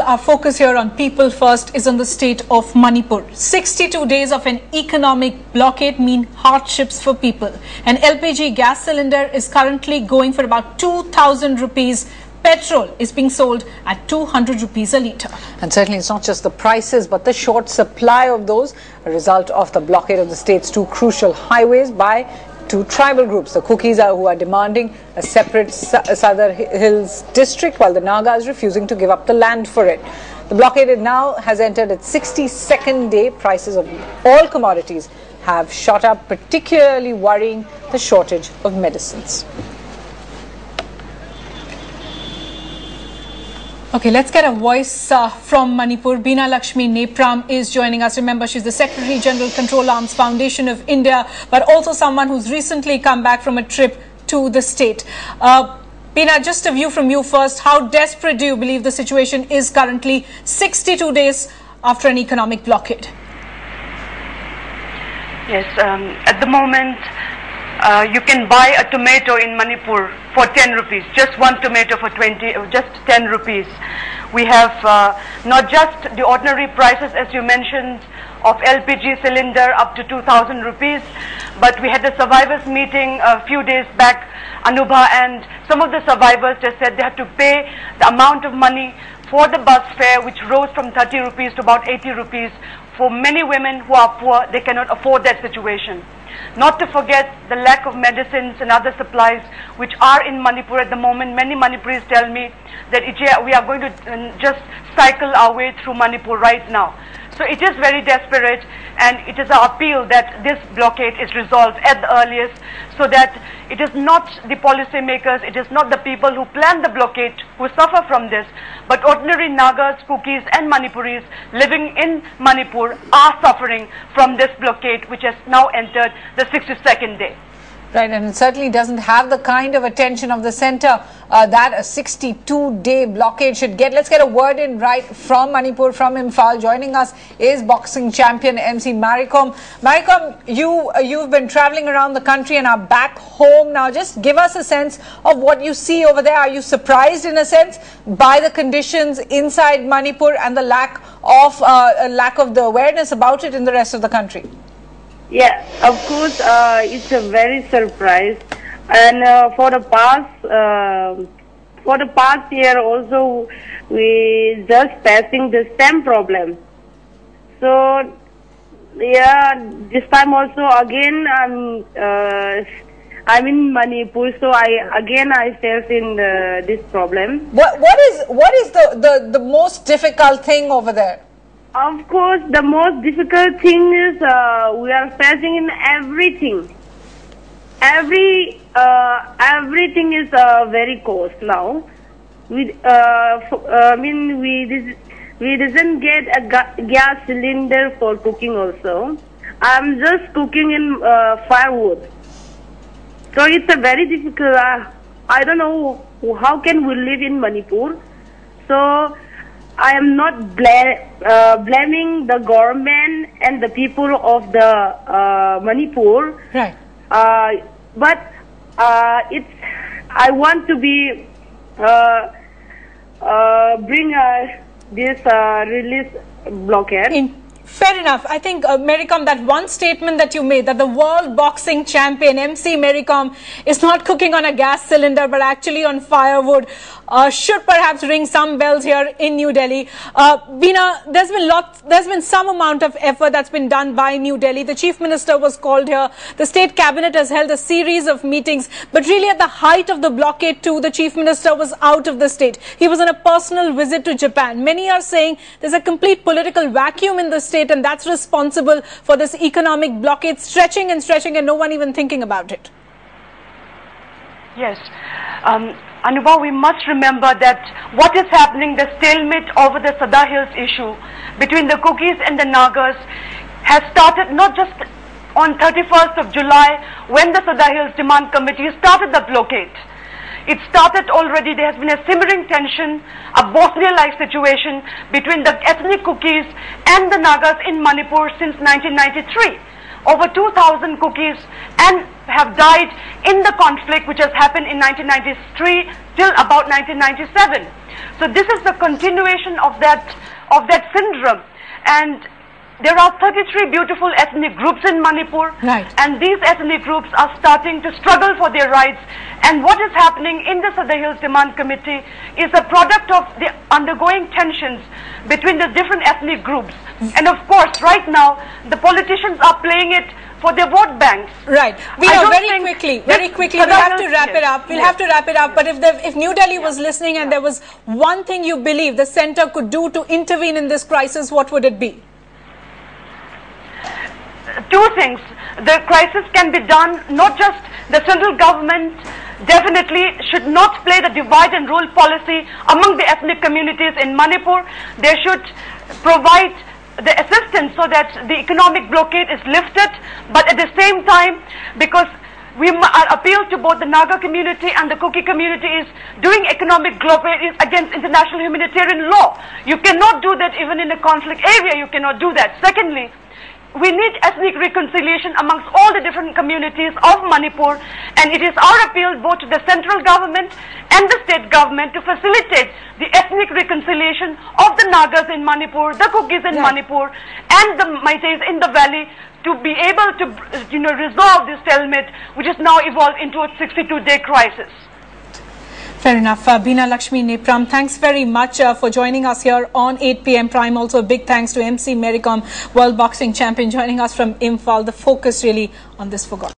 our focus here on People First is on the state of Manipur. 62 days of an economic blockade mean hardships for people. An LPG gas cylinder is currently going for about 2,000 rupees. Petrol is being sold at 200 rupees a litre. And certainly it's not just the prices but the short supply of those, a result of the blockade of the state's two crucial highways by two tribal groups. The Kukis who are demanding a separate Southern Hills district, while the Nagas refusing to give up the land for it. The blockade now has entered its 62nd day. Prices of all commodities have shot up, particularly worrying the shortage of medicines. Okay, let's get a voice from Manipur. Beena Lakshmi Nepram is joining us. Remember, she's the Secretary General Control Arms Foundation of India, but also someone who's recently come back from a trip to the state. Beena, just a view from you first. How desperate do you believe the situation is currently 62 days after an economic blockade? Yes, at the moment, you can buy a tomato in Manipur for 10 rupees, just one tomato for just 10 rupees. We have not just the ordinary prices, as you mentioned, of LPG cylinder up to 2,000 rupees, but we had the survivors meeting a few days back, Anubha, and some of the survivors just said they had to pay the amount of money for the bus fare, which rose from 30 rupees to about 80 rupees. For many women who are poor, they cannot afford that situation. Not to forget the lack of medicines and other supplies which are in Manipur at the moment. Many Manipuris tell me that we are going to just cycle our way through Manipur right now. So it is very desperate, and it is our appeal that this blockade is resolved at the earliest, so that it is not the policymakers, it is not the people who plan the blockade who suffer from this, but ordinary Nagas, Kukis and Manipuris living in Manipur are suffering from this blockade, which has now entered the 62nd day. Right, and it certainly doesn't have the kind of attention of the centre that a 62-day blockade should get. Let's get a word in right from Manipur, from Imphal. Joining us is boxing champion MC Marikom. Marikom, you've been travelling around the country and are back home now. Just give us a sense of what you see over there. Are you surprised, in a sense, by the conditions inside Manipur and the lack of the awareness about it in the rest of the country? Yeah, of course, it's a very surprise, and for the past year also, we just facing the same problem. So, yeah, this time also again I'm in Manipur, so I facing this problem. What is the most difficult thing over there? Of course, the most difficult thing is we are facing in everything. Everything is very cost now. We doesn't get a gas cylinder for cooking also. I'm just cooking in firewood. So it's a very difficult. I don't know how can we live in Manipur. So I am not blaming the government and the people of the Manipur, right? But I want to be bring this release blockade. Fair enough. I think, Marikom, that one statement that you made, that the world boxing champion, MC Marikom, is not cooking on a gas cylinder, but actually on firewood, should perhaps ring some bells here in New Delhi. Beena, there's been some amount of effort that's been done by New Delhi. The Chief Minister was called here. The State Cabinet has held a series of meetings, but really at the height of the blockade too, the Chief Minister was out of the state. He was on a personal visit to Japan. Many are saying there's a complete political vacuum in the state, and that's responsible for this economic blockade stretching and no one even thinking about it. Yes. Anubha, we must remember that what is happening, the stalemate over the Sada Hills issue between the Kukis and the Nagas has started not just on 31st of July when the Sada Hills Demand Committee started the blockade. It started already. There has been a simmering tension, a Bosnia-like situation between the ethnic Kukis and the Nagas in Manipur since 1993. Over 2,000 Kukis have died in the conflict which has happened in 1993 till about 1997. So this is the continuation of that syndrome. And there are 33 beautiful ethnic groups in Manipur, right. And these ethnic groups are starting to struggle for their rights. And what is happening in the Sadar Hills Demand Committee is a product of the undergoing tensions between the different ethnic groups. And of course, right now, the politicians are playing it for their vote banks. Right. We know very quickly, we'll have to wrap it up. We'll have to wrap it up. But if New Delhi was listening and there was one thing you believe the center could do to intervene in this crisis, what would it be? Two things. The crisis can be done, not just the central government definitely should not play the divide and rule policy among the ethnic communities in Manipur. They should provide the assistance so that the economic blockade is lifted, but at the same time, because we are appeal to both the Naga community and the Kuki community, is doing economic blockade is against international humanitarian law. You cannot do that even in a conflict area, you cannot do that. Secondly, we need ethnic reconciliation amongst all the different communities of Manipur, and it is our appeal both to the central government and the state government to facilitate the ethnic reconciliation of the Nagas in Manipur, the Kukis in Manipur, and the Meiteis in the valley, to be able to resolve this stalemate, which has now evolved into a 62-day crisis. Fair enough. Beena Lakshmi Nepram, thanks very much for joining us here on 8 p.m. Prime. Also, a big thanks to MC Mary Kom, World Boxing Champion, joining us from Imphal. The focus really on this forgotten.